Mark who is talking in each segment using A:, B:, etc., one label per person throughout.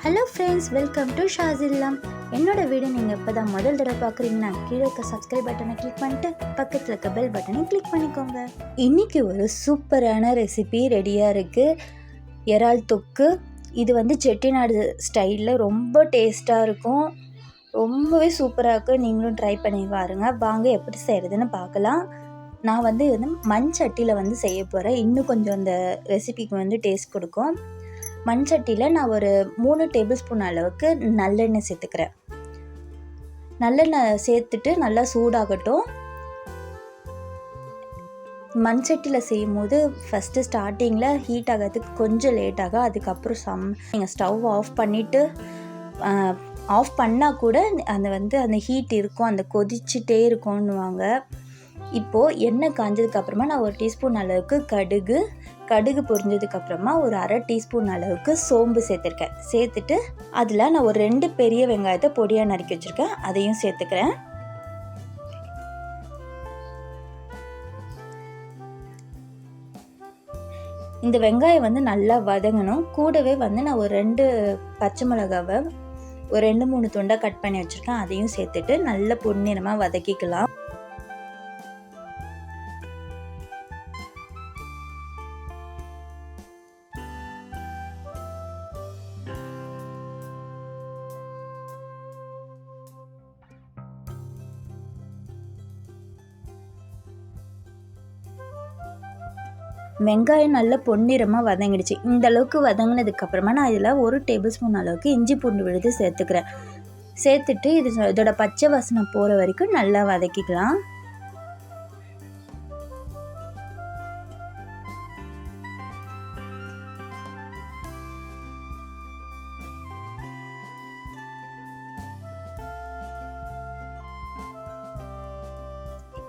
A: Hello friends, welcome to ஷாசில்லாம். என்னோடய வீடியோ நீங்கள் இப்போ தான் முதல் தடவை பார்க்குறீங்கன்னா கீழே இருக்க சப்ஸ்கிரைப் பட்டனை கிளிக் பண்ணிட்டு பக்கத்தில் இருக்க பெல் பட்டனையும் கிளிக் பண்ணிக்கோங்க. இன்றைக்கி ஒரு சூப்பரான ரெசிபி ரெடியாக இருக்குது. இறால் தொக்கு. இது செட்டிநாடு ஸ்டைலில் ரொம்ப டேஸ்ட்டாக இருக்கும். ரொம்பவே சூப்பராக இருக்கும். நீங்களும் ட்ரை பண்ணி பாருங்க. வாங்க எப்படி செய்கிறதுன்னு பார்க்கலாம். நான் இது மண் சட்டியில் செய்ய போகிறேன். இன்னும் கொஞ்சம் அந்த ரெசிபிக்கு டேஸ்ட் கொடுக்கும். மண் சட்டியில் நான் ஒரு 3 டேபிள் ஸ்பூன் அளவுக்கு நல்லெண்ணெய் சேர்த்துக்கிறேன். நல்லெண்ணெய் சேர்த்துட்டு நல்லா சூடாகட்டும். மண் சட்டியில் செய்யும் போது ஃபஸ்ட்டு ஸ்டார்டிங்கில் ஹீட் ஆகிறதுக்கு கொஞ்சம் லேட் ஆகும். அதுக்கப்புறம் நீங்கள் ஸ்டவ் ஆஃப் பண்ணிவிட்டு ஆஃப் பண்ணால் கூட அந்த ஹீட் இருக்கும், அந்த கொதிச்சுட்டே இருக்கும்னுவாங்க. இப்போது எண்ணெய் காஞ்சதுக்கப்புறமா நான் ஒரு டீஸ்பூன் அளவுக்கு கடுகு பொரிஞ்சதுக்கப்புறமா ஒரு அரை டீஸ்பூன் அளவுக்கு சோம்பு சேர்த்துருக்கேன். சேர்த்துட்டு அதில் நான் ஒரு 2 பெரிய வெங்காயத்தை பொடியாக நறுக்கி வச்சுருக்கேன், அதையும் சேர்த்துக்கிறேன். இந்த வெங்காயம் நல்லா வதங்கணும். கூடவே நான் ஒரு 2 பச்சை மிளகாவை ஒரு 2-3 துண்டாக கட் பண்ணி வச்சுருக்கேன், அதையும் சேர்த்துட்டு நல்லா பொன்னிறமாக வதக்கிக்கலாம். வெங்காயம் நல்லா பொன்னிறமாக வதங்கிடுச்சு. இந்த அளவுக்கு வதங்கினதுக்கப்புறமா நான் இதில் 1 டேபிள் ஸ்பூன் அளவுக்கு இஞ்சி பூண்டு விழுது சேர்த்துக்கிறேன். சேர்த்துட்டு இதோட பச்சை வாசனை போகிற வரைக்கும் நல்லா வதக்கிக்கலாம்.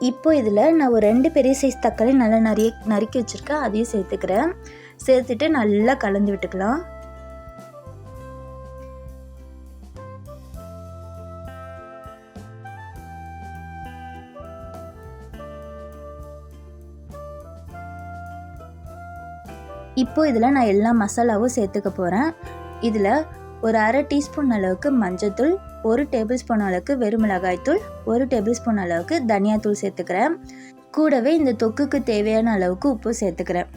A: இப்போ இதில் நான் ஒரு 2 பெரிய சைஸ் தக்காளி நல்லா நறுக்கி வச்சுருக்கேன், அதையும் சேர்த்துக்கிறேன். சேர்த்துட்டு நல்லா கலந்து விட்டுக்கலாம். இப்போ இதில் நான் எல்லா மசாலாவும் சேர்த்துக்க போகிறேன். இதில் ஒரு அரை டீஸ்பூன் அளவுக்கு மஞ்சள்தூள், 1 டேபிள் ஸ்பூன் அளவுக்கு வெறும் மிளகாய்த்தூள், 1 டேபிள் ஸ்பூன் அளவுக்கு தனியாத்தூள் சேர்த்துக்கிறேன். கூடவே இந்த தொக்குக்கு தேவையான அளவுக்கு உப்பு சேர்த்துக்கிறேன்.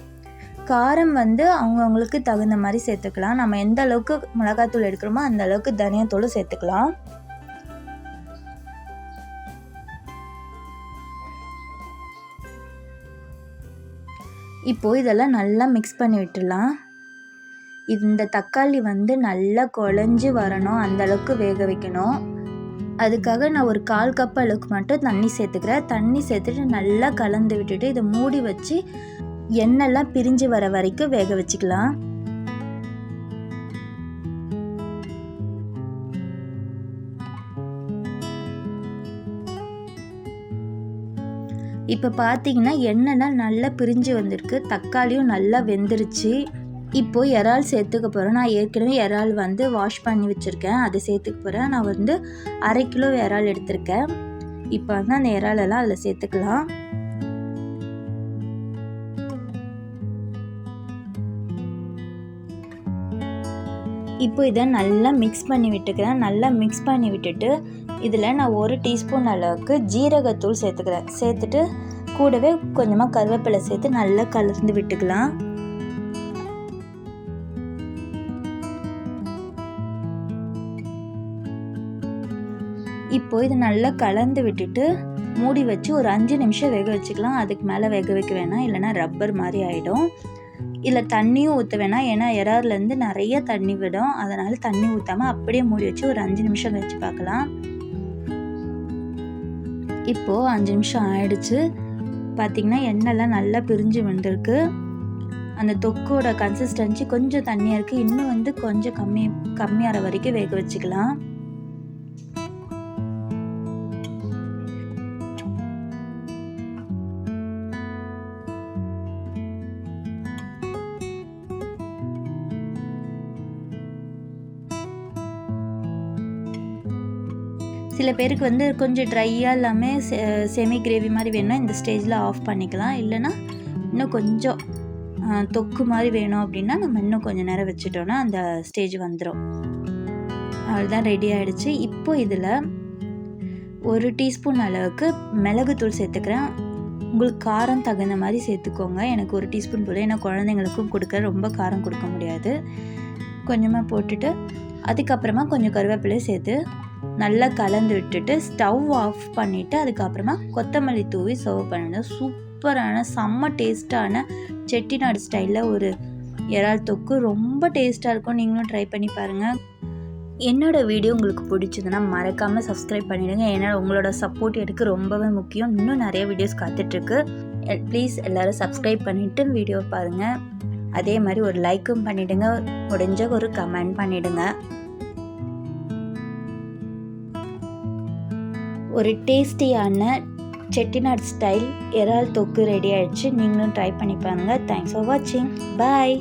A: காரம் அவங்கவுங்களுக்கு தகுந்த மாதிரி சேர்த்துக்கலாம். நம்ம எந்த அளவுக்கு மிளகாய்த்தூள் எடுக்கிறோமோ அந்த அளவுக்கு தனியாத்தூளும் சேர்த்துக்கலாம். இப்போது இதெல்லாம் நல்லா மிக்ஸ் பண்ணி விட்டுடலாம். இந்த தக்காளி நல்லா குழஞ்சி வரணும், அந்த அளவுக்கு வேக வைக்கணும். அதுக்காக நான் ஒரு 1/4 கப் அளவுக்கு மட்டும் தண்ணி சேர்த்துக்கிறேன். தண்ணி சேர்த்துட்டு நல்லா கலந்து விட்டுட்டு இதை மூடி வச்சு எண்ணெய்லாம் பிரிஞ்சு வர வரைக்கும் வேக வச்சுக்கலாம். இப்போ பார்த்தீங்கன்னா எண்ணெய்லாம் நல்லா பிரிஞ்சு வந்திருக்கு, தக்காளியும் நல்லா வெந்துருச்சு. இப்போது இறால் சேர்த்துக்க போகிறேன். நான் ஏற்கனவே இறால் வாஷ் பண்ணி வச்சுருக்கேன், அதை சேர்த்துக்க போகிறேன். நான் 1/2 கிலோ இறால் எடுத்திருக்கேன். இப்போ அந்த இறாலெல்லாம் அதில் சேர்த்துக்கலாம். இப்போ இதை நல்லா மிக்ஸ் பண்ணி விட்டுக்கிறேன். நல்லா மிக்ஸ் பண்ணி விட்டுட்டு இதில் நான் 1 டீஸ்பூன் அளவுக்கு ஜீரகத்தூள் சேர்த்துக்கிறேன். சேர்த்துட்டு கூடவே கொஞ்சமாக கருவேப்பிலை சேர்த்து நல்லா கலந்து விட்டுக்கலாம். இப்போ இது நல்லா கலந்து விட்டுட்டு மூடி வச்சு ஒரு 5 நிமிஷம் வேக வச்சுக்கலாம். அதுக்கு மேலே வேக வைக்க வேணாம், இல்லைனா ரப்பர் மாதிரி ஆகிடும். இல்லை தண்ணியும் ஊற்ற வேணாம், ஏன்னா இறால்லேருந்து நிறைய தண்ணி விடும். அதனால் தண்ணி ஊற்றாமல் அப்படியே மூடி வச்சு ஒரு 5 நிமிஷம் கழிச்சு பார்க்கலாம். இப்போது 5 நிமிஷம் ஆயிடுச்சு. பார்த்திங்கன்னா எண்ணெய்லாம் நல்லா பிரிஞ்சு வந்திருக்கு. அந்த தொக்கோட கன்சிஸ்டன்சி கொஞ்சம் தண்ணியாக இருக்குது. இன்னும் கொஞ்சம் கம்மியாகிற வரைக்கும் வேக வச்சுக்கலாம். சில பேருக்கு கொஞ்சம் ட்ரையாக இல்லாமல் செமி கிரேவி மாதிரி வேணும்னா இந்த ஸ்டேஜில் ஆஃப் பண்ணிக்கலாம். இல்லைனா இன்னும் கொஞ்சம் தொக்கு மாதிரி வேணும் அப்படின்னா நம்ம இன்னும் கொஞ்சம் நேரம் வச்சுட்டோன்னா அந்த ஸ்டேஜ் வந்துடும். அவ்வளோதான், ரெடி ஆகிடுச்சு. இப்போ இதில் 1 டீஸ்பூன் அளவுக்கு மிளகுத்தூள் சேர்த்துக்கிறேன். உங்களுக்கு காரம் தகுந்த மாதிரி சேர்த்துக்கோங்க. எனக்கு 1 டீஸ்பூன் போல், ஏன்னா குழந்தைங்களுக்கும் கொடுக்க ரொம்ப காரம் கொடுக்க முடியாது. கொஞ்சமாக போட்டுட்டு அதுக்கப்புறமா கொஞ்சம் கருவேப்பிலை சேர்த்து நல்லா கலந்து விட்டுட்டு ஸ்டவ் ஆஃப் பண்ணிவிட்டு அதுக்கப்புறமா கொத்தமல்லி தூவி சர்வ் பண்ணணும். சூப்பரான செம்ம டேஸ்ட்டான செட்டிநாடு ஸ்டைலில் ஒரு இறால் தொக்கு ரொம்ப டேஸ்ட்டாக இருக்கும். நீங்களும் ட்ரை பண்ணி பாருங்கள். என்னோடய வீடியோ உங்களுக்கு பிடிச்சதுன்னா மறக்காமல் சப்ஸ்கிரைப் பண்ணிவிடுங்க. ஏன்னா உங்களோட சப்போர்ட் எனக்கு ரொம்பவே முக்கியம். இன்னும் நிறைய வீடியோஸ் காத்துட்ருக்கு. ப்ளீஸ் எல்லோரும் சப்ஸ்கிரைப் பண்ணிவிட்டு வீடியோ பாருங்கள். அதே மாதிரி ஒரு லைக்கும் பண்ணிவிடுங்க, முடிஞ்ச ஒரு கமெண்ட் பண்ணிவிடுங்க. ஒரு டேஸ்டியான செட்டிநாடு ஸ்டைல் இறால் தொக்கு ரெடி ஆகிடுச்சு. நீங்களும் ட்ரை பண்ணி பாருங்கள். தேங்க்ஸ் ஃபார் வாட்சிங். பாய்.